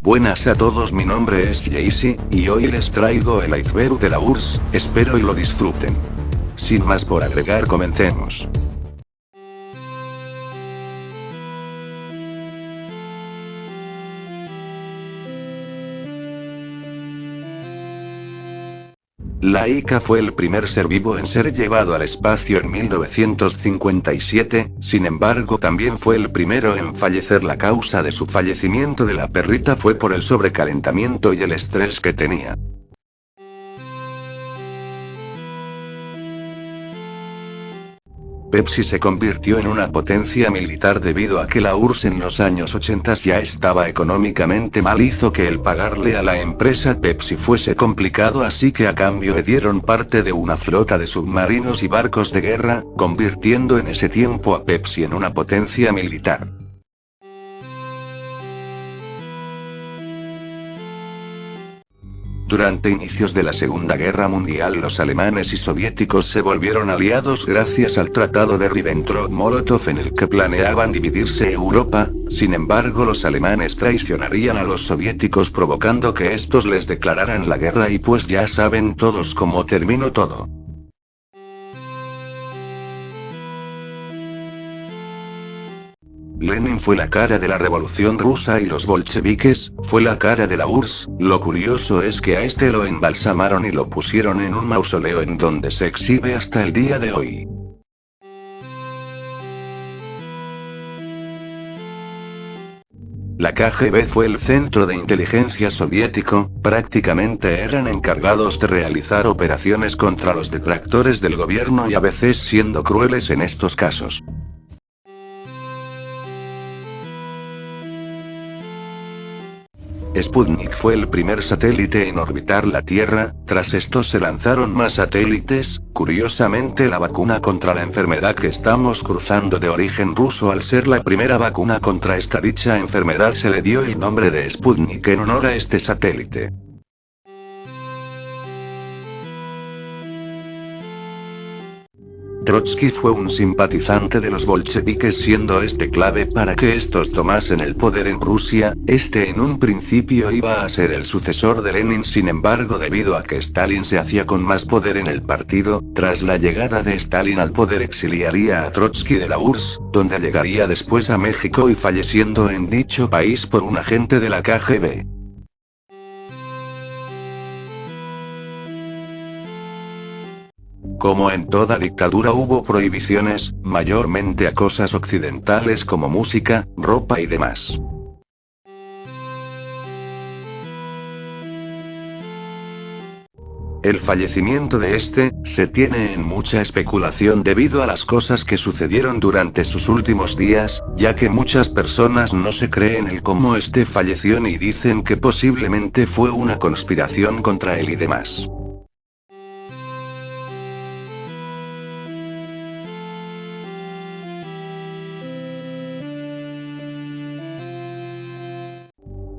Buenas a todos, mi nombre es Jaycee, y hoy les traigo el iceberg de la URSS, espero y lo disfruten. Sin más por agregar, comencemos. Laika fue el primer ser vivo en ser llevado al espacio en 1957, sin embargo también fue el primero en fallecer. La causa de su fallecimiento de la perrita fue por el sobrecalentamiento y el estrés que tenía. Pepsi se convirtió en una potencia militar debido a que la URSS en los años 80 ya estaba económicamente mal, hizo que el pagarle a la empresa Pepsi fuese complicado, así que a cambio le dieron parte de una flota de submarinos y barcos de guerra, convirtiendo en ese tiempo a Pepsi en una potencia militar. Durante inicios de la Segunda Guerra Mundial, los alemanes y soviéticos se volvieron aliados gracias al Tratado de Ribbentrop-Molotov, en el que planeaban dividirse Europa. Sin embargo, los alemanes traicionarían a los soviéticos provocando que estos les declararan la guerra, y pues ya saben todos cómo terminó todo. Lenin fue la cara de la revolución rusa y los bolcheviques, fue la cara de la URSS. Lo curioso es que a este lo embalsamaron y lo pusieron en un mausoleo en donde se exhibe hasta el día de hoy. La KGB fue el centro de inteligencia soviético, prácticamente eran encargados de realizar operaciones contra los detractores del gobierno y a veces siendo crueles en estos casos. Sputnik fue el primer satélite en orbitar la Tierra. Tras esto se lanzaron más satélites. Curiosamente, la vacuna contra la enfermedad que estamos cruzando de origen ruso, al ser la primera vacuna contra dicha enfermedad, se le dio el nombre de Sputnik en honor a este satélite. Trotsky fue un simpatizante de los bolcheviques, siendo este clave para que estos tomasen el poder en Rusia. Este en un principio iba a ser el sucesor de Lenin, sin embargo debido a que Stalin se hacía con más poder en el partido, tras la llegada de Stalin al poder exiliaría a Trotsky de la URSS, donde llegaría después a México y falleciendo en dicho país por un agente de la KGB. Como en toda dictadura hubo prohibiciones, mayormente a cosas occidentales como música, ropa y demás. El fallecimiento de se tiene en mucha especulación debido a las cosas que sucedieron durante sus últimos días, ya que muchas personas no se creen el cómo falleció ni dicen que posiblemente fue una conspiración contra él y demás.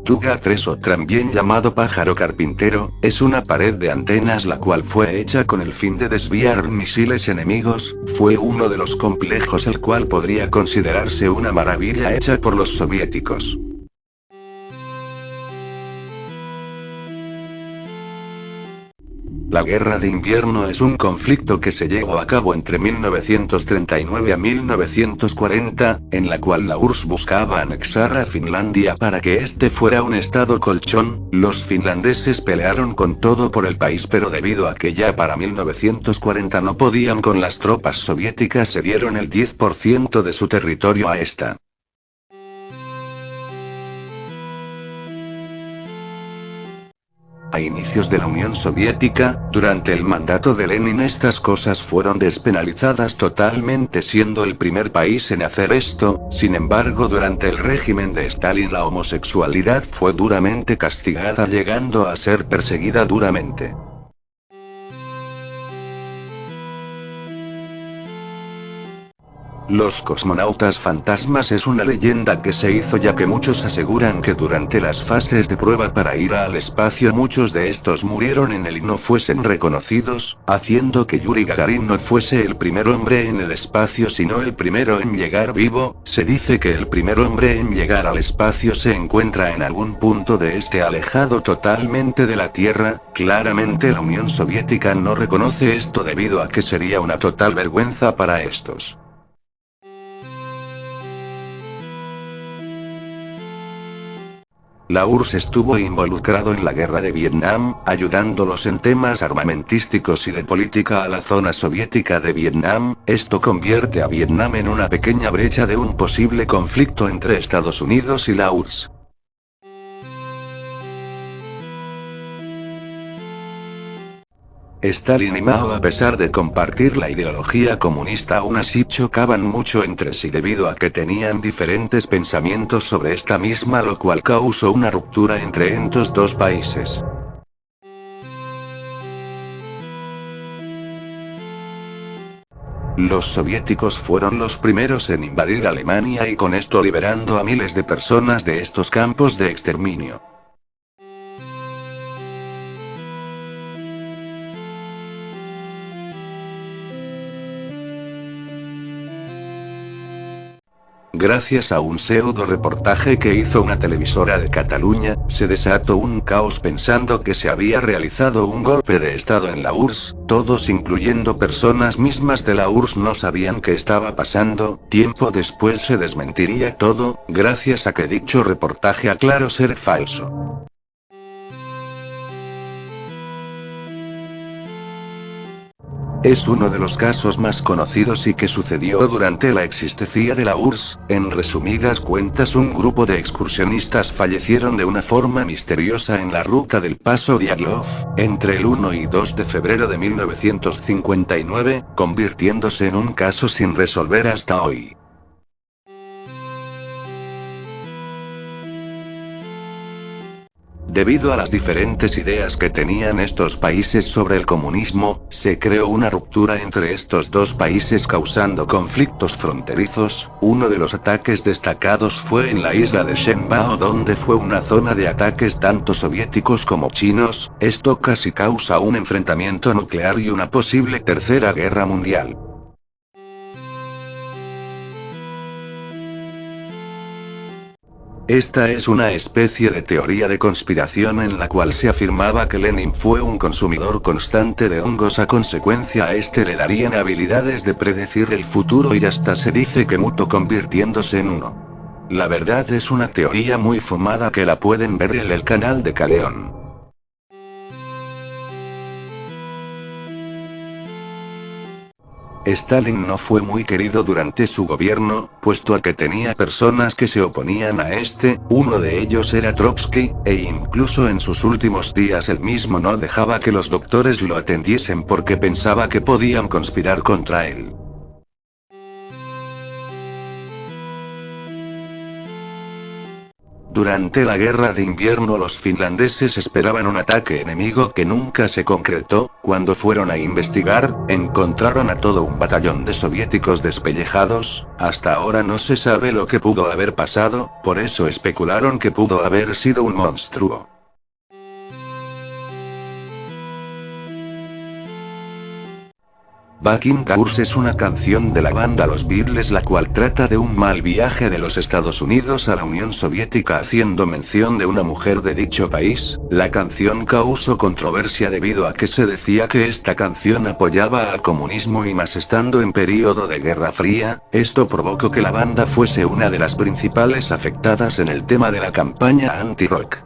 Tuga-3, o también llamado pájaro carpintero, es una pared de antenas la cual fue hecha con el fin de desviar misiles enemigos. Fue uno de los complejos el cual podría considerarse una maravilla hecha por los soviéticos. La Guerra de Invierno es un conflicto que se llevó a cabo entre 1939 a 1940, en la cual la URSS buscaba anexar a Finlandia para que fuera un estado colchón. Los finlandeses pelearon con todo por el país, pero debido a que ya para 1940 no podían con las tropas soviéticas, se dieron el 10% de su territorio a esta. A inicios de la Unión Soviética, durante el mandato de Lenin, estas cosas fueron despenalizadas totalmente, siendo el primer país en hacer esto. Sin embargo, durante el régimen de Stalin la homosexualidad fue duramente castigada, llegando a ser perseguida duramente. Los cosmonautas fantasmas es una leyenda que se hizo ya que muchos aseguran que durante las fases de prueba para ir al espacio muchos de estos murieron en él y no fuesen reconocidos, haciendo que Yuri Gagarin no fuese el primer hombre en el espacio sino el primero en llegar vivo. Se dice que el primer hombre en llegar al espacio se encuentra en algún punto de este alejado totalmente de la Tierra. Claramente la Unión Soviética no reconoce esto debido a que sería una total vergüenza para estos. La URSS estuvo involucrado en la guerra de Vietnam, ayudándolos en temas armamentísticos y de política a la zona soviética de Vietnam. Esto convierte a Vietnam en una pequeña brecha de un posible conflicto entre Estados Unidos y la URSS. Stalin y Mao, a pesar de compartir la ideología comunista, aún así chocaban mucho entre sí debido a que tenían diferentes pensamientos sobre esta misma, lo cual causó una ruptura entre estos dos países. Los soviéticos fueron los primeros en invadir Alemania y con esto liberando a miles de personas de estos campos de exterminio. Gracias a un pseudo reportaje que hizo una televisora de Cataluña, se desató un caos pensando que se había realizado un golpe de estado en la URSS. Todos, incluyendo personas mismas de la URSS, no sabían qué estaba pasando. Tiempo después se desmentiría todo, gracias a que dicho reportaje aclaró ser falso. Es uno de los casos más conocidos y que sucedió durante la existencia de la URSS. En resumidas cuentas, un grupo de excursionistas fallecieron de una forma misteriosa en la ruta del Paso Diatlov, entre el 1 y 2 de febrero de 1959, convirtiéndose en un caso sin resolver hasta hoy. Debido a las diferentes ideas que tenían estos países sobre el comunismo, se creó una ruptura entre estos dos países causando conflictos fronterizos. Uno de los ataques destacados fue en la isla de Shenbao, donde fue una zona de ataques tanto soviéticos como chinos. Esto casi causa un enfrentamiento nuclear y una posible tercera guerra mundial. Esta es una especie de teoría de conspiración en la cual se afirmaba que Lenin fue un consumidor constante de hongos, a consecuencia a este le darían habilidades de predecir el futuro y hasta se dice que mutó convirtiéndose en uno. La verdad es una teoría muy fumada que la pueden ver en el canal de Caleón. Stalin no fue muy querido durante su gobierno, puesto a que tenía personas que se oponían a este. Uno de ellos era Trotsky, e incluso en sus últimos días él mismo no dejaba que los doctores lo atendiesen porque pensaba que podían conspirar contra él. Durante la guerra de invierno los finlandeses esperaban un ataque enemigo que nunca se concretó. Cuando fueron a investigar, encontraron a todo un batallón de soviéticos despellejados. Hasta ahora no se sabe lo que pudo haber pasado, por eso especularon que pudo haber sido un monstruo. Back in the URSS es una canción de la banda Los Beatles, la cual trata de un mal viaje de los Estados Unidos a la Unión Soviética haciendo mención de una mujer de dicho país. La canción causó controversia debido a que se decía que esta canción apoyaba al comunismo y más estando en período de Guerra Fría. Esto provocó que la banda fuese una de las principales afectadas en el tema de la campaña anti-rock.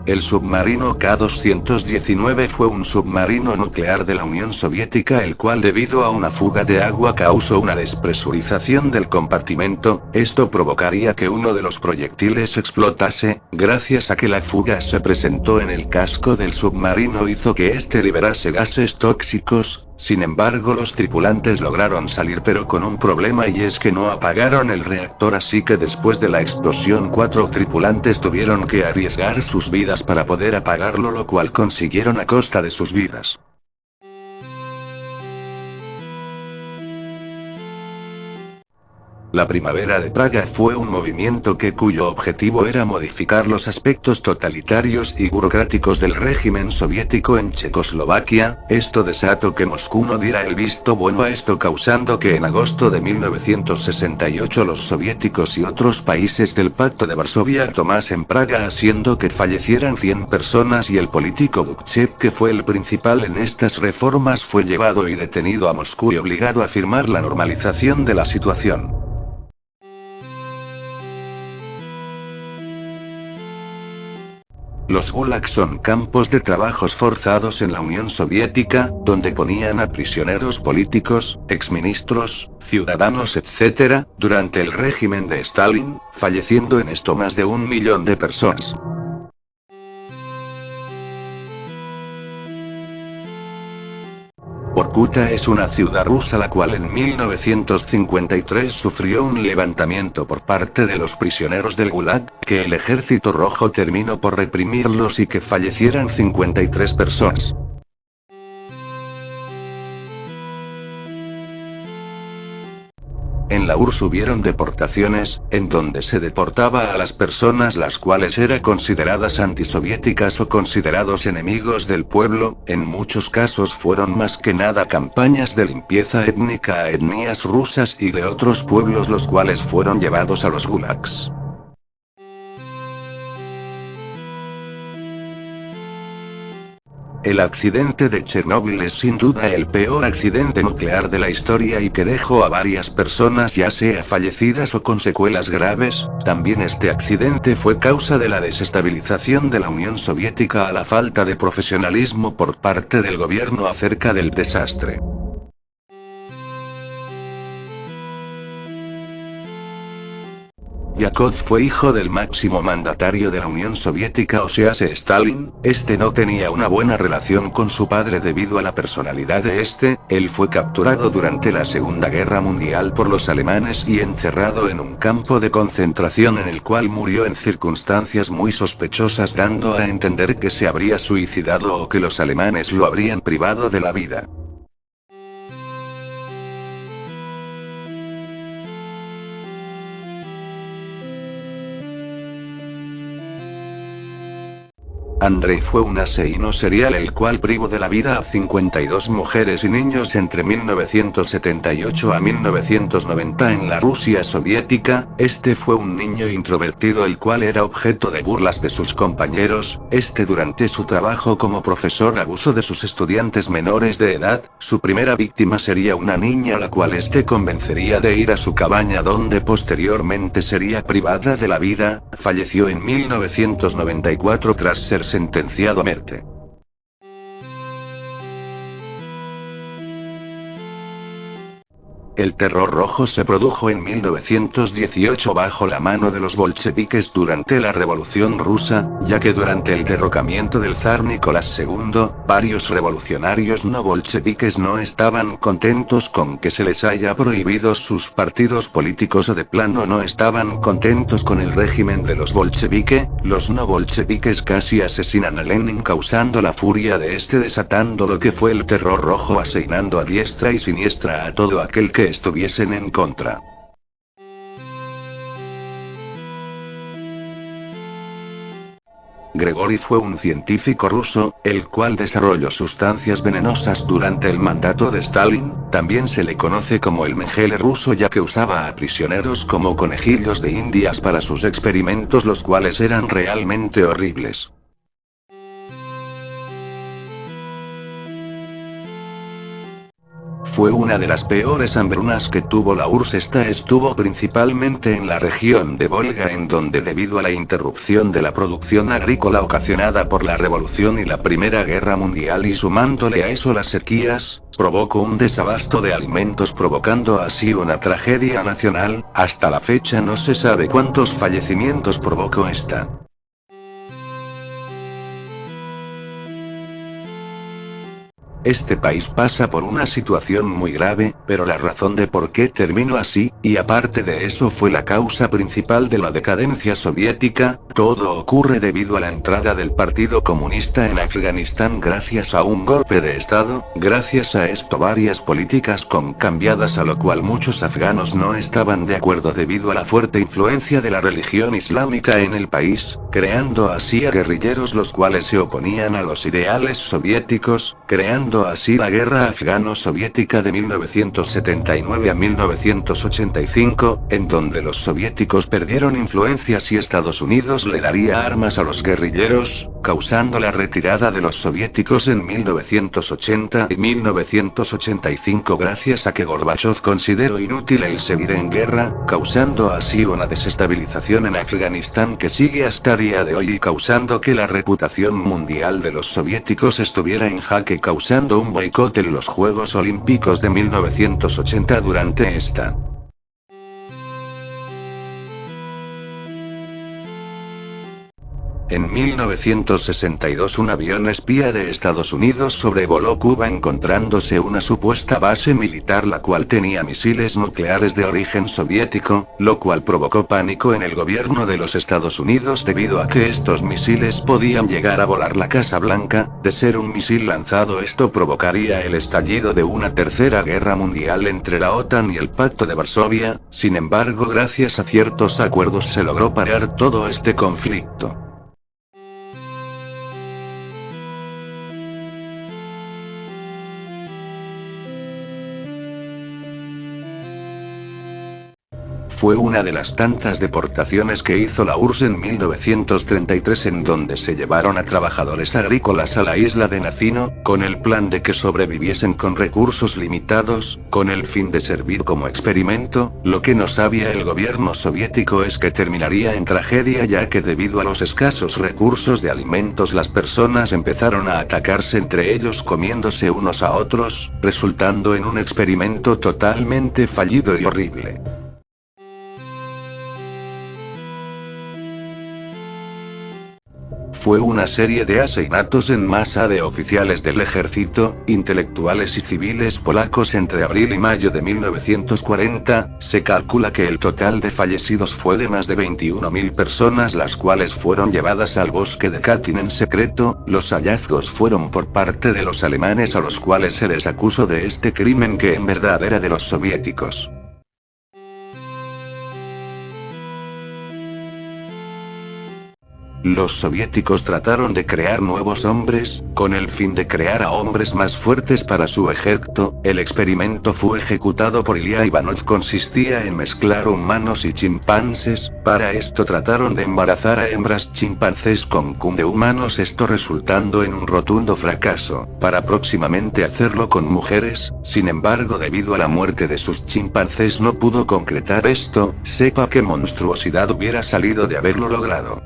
El submarino K-219 fue un submarino nuclear de la Unión Soviética el cual debido a una fuga de agua causó una despresurización del compartimento. Esto provocaría que uno de los proyectiles explotase. Gracias a que la fuga se presentó en el casco del submarino hizo que este liberase gases tóxicos. Sin embargo, los tripulantes lograron salir, pero con un problema, y es que no apagaron el reactor, así que después de la explosión 4 tripulantes tuvieron que arriesgar sus vidas para poder apagarlo, lo cual consiguieron a costa de sus vidas. La Primavera de Praga fue un movimiento cuyo objetivo era modificar los aspectos totalitarios y burocráticos del régimen soviético en Checoslovaquia. Esto desató que Moscú no diera el visto bueno a esto, causando que en agosto de 1968 los soviéticos y otros países del Pacto de Varsovia tomasen Praga, haciendo que fallecieran 100 personas, y el político Dubček, que fue el principal en estas reformas, fue llevado y detenido a Moscú y obligado a firmar la normalización de la situación. Los gulags son campos de trabajos forzados en la Unión Soviética, donde ponían a prisioneros políticos, exministros, ciudadanos, etc., durante el régimen de Stalin, falleciendo en esto más de 1 millón de personas. Vorkuta es una ciudad rusa la cual en 1953 sufrió un levantamiento por parte de los prisioneros del Gulag, que el Ejército Rojo terminó por reprimirlos y que fallecieran 53 personas. En la URSS hubieron deportaciones, en donde se deportaba a las personas las cuales eran consideradas antisoviéticas o considerados enemigos del pueblo. En muchos casos fueron más que nada campañas de limpieza étnica a etnias rusas y de otros pueblos, los cuales fueron llevados a los gulags. El accidente de Chernóbil es sin duda el peor accidente nuclear de la historia y que dejó a varias personas ya sea fallecidas o con secuelas graves. También este accidente fue causa de la desestabilización de la Unión Soviética a la falta de profesionalismo por parte del gobierno acerca del desastre. Yakov fue hijo del máximo mandatario de la Unión Soviética, o sea, Stalin. Este no tenía una buena relación con su padre debido a la personalidad de este. Él fue capturado durante la Segunda Guerra Mundial por los alemanes y encerrado en un campo de concentración en el cual murió en circunstancias muy sospechosas, dando a entender que se habría suicidado o que los alemanes lo habrían privado de la vida. Andrei fue un asesino serial el cual privó de la vida a 52 mujeres y niños entre 1978 a 1990 en la Rusia soviética. Este fue un niño introvertido el cual era objeto de burlas de sus compañeros. Durante su trabajo como profesor abusó de sus estudiantes menores de edad. Su primera víctima sería una niña la cual convencería de ir a su cabaña, donde posteriormente sería privada de la vida. Falleció en 1994 tras ser sentenciado a muerte. El terror rojo se produjo en 1918 bajo la mano de los bolcheviques durante la Revolución Rusa, ya que durante el derrocamiento del zar Nicolás II, varios revolucionarios no bolcheviques no estaban contentos con que se les haya prohibido sus partidos políticos o de plano no estaban contentos con el régimen de los bolcheviques. Los no bolcheviques casi asesinan a Lenin, causando la furia de desatando lo que fue el terror rojo, asesinando a diestra y siniestra a todo aquel que estuviesen en contra. Grigori fue un científico ruso, el cual desarrolló sustancias venenosas durante el mandato de Stalin. También se le conoce como el Mengele ruso, ya que usaba a prisioneros como conejillos de indias para sus experimentos, los cuales eran realmente horribles. Fue una de las peores hambrunas que tuvo la URSS. Esta estuvo principalmente en la región de Volga, en donde debido a la interrupción de la producción agrícola ocasionada por la Revolución y la Primera Guerra Mundial y sumándole a eso las sequías, provocó un desabasto de alimentos, provocando así una tragedia nacional. Hasta la fecha no se sabe cuántos fallecimientos provocó esta. Este país pasa por una situación muy grave, pero la razón de por qué terminó así, y aparte de eso fue la causa principal de la decadencia soviética, todo ocurre debido a la entrada del Partido Comunista en Afganistán gracias a un golpe de Estado. Gracias a esto varias políticas cambiadas, a lo cual muchos afganos no estaban de acuerdo debido a la fuerte influencia de la religión islámica en el país, creando así a guerrilleros los cuales se oponían a los ideales soviéticos, creando así la guerra afgano-soviética de 1979 a 1985, en donde los soviéticos perdieron influencias y Estados Unidos le daría armas a los guerrilleros, causando la retirada de los soviéticos en 1980 y 1985 gracias a que Gorbachov consideró inútil el seguir en guerra, causando así una desestabilización en Afganistán que sigue hasta día de hoy y causando que la reputación mundial de los soviéticos estuviera en jaque, causando un boicot en los Juegos Olímpicos de 1980 durante esta. En 1962 un avión espía de Estados Unidos sobrevoló Cuba encontrándose una supuesta base militar la cual tenía misiles nucleares de origen soviético, lo cual provocó pánico en el gobierno de los Estados Unidos debido a que estos misiles podían llegar a volar la Casa Blanca. De ser un misil lanzado, esto provocaría el estallido de una tercera guerra mundial entre la OTAN y el Pacto de Varsovia. Sin embargo, gracias a ciertos acuerdos se logró parar todo este conflicto. Fue una de las tantas deportaciones que hizo la URSS en 1933, en donde se llevaron a trabajadores agrícolas a la isla de Nacino, con el plan de que sobreviviesen con recursos limitados, con el fin de servir como experimento. Lo que no sabía el gobierno soviético es que terminaría en tragedia, ya que debido a los escasos recursos de alimentos las personas empezaron a atacarse entre ellos comiéndose unos a otros, resultando en un experimento totalmente fallido y horrible. Fue una serie de asesinatos en masa de oficiales del ejército, intelectuales y civiles polacos entre abril y mayo de 1940. Se calcula que el total de fallecidos fue de más de 21.000 personas, las cuales fueron llevadas al bosque de Katyn en secreto. Los hallazgos fueron por parte de los alemanes, a los cuales se les acusó de este crimen que en verdad era de los soviéticos. Los soviéticos trataron de crear nuevos hombres, con el fin de crear a hombres más fuertes para su ejército. El experimento fue ejecutado por Ilya Ivanov, consistía en mezclar humanos y chimpancés. Para esto trataron de embarazar a hembras chimpancés con cum de humanos, esto resultando en un rotundo fracaso, para próximamente hacerlo con mujeres. Sin embargo, debido a la muerte de sus chimpancés no pudo concretar esto. Sepa qué monstruosidad hubiera salido de haberlo logrado.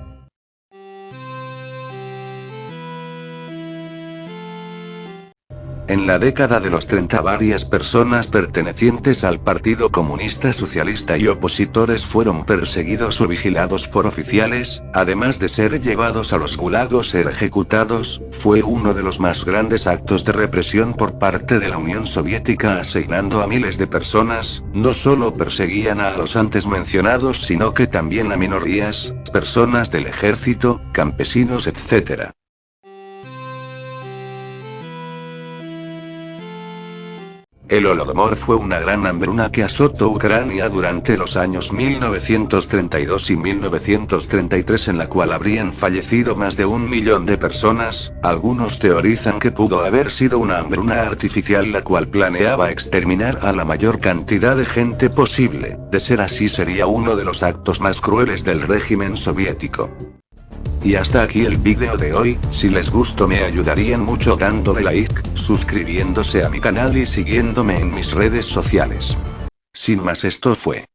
En la década de los 30 varias personas pertenecientes al Partido Comunista Socialista y opositores fueron perseguidos o vigilados por oficiales, además de ser llevados a los gulagos ser ejecutados. Fue uno de los más grandes actos de represión por parte de la Unión Soviética, asesinando a miles de personas. No solo perseguían a los antes mencionados, sino que también a minorías, personas del ejército, campesinos, etc. El Holodomor fue una gran hambruna que azotó Ucrania durante los años 1932 y 1933, en la cual habrían fallecido más de 1 millón de personas. Algunos teorizan que pudo haber sido una hambruna artificial la cual planeaba exterminar a la mayor cantidad de gente posible. De ser así, sería uno de los actos más crueles del régimen soviético. Y hasta aquí el vídeo de hoy. Si les gustó me ayudarían mucho dándole like, suscribiéndose a mi canal y siguiéndome en mis redes sociales. Sin más, esto fue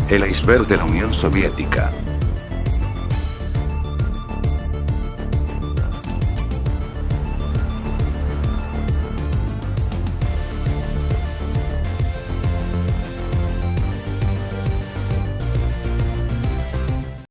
el iceberg de la Unión Soviética.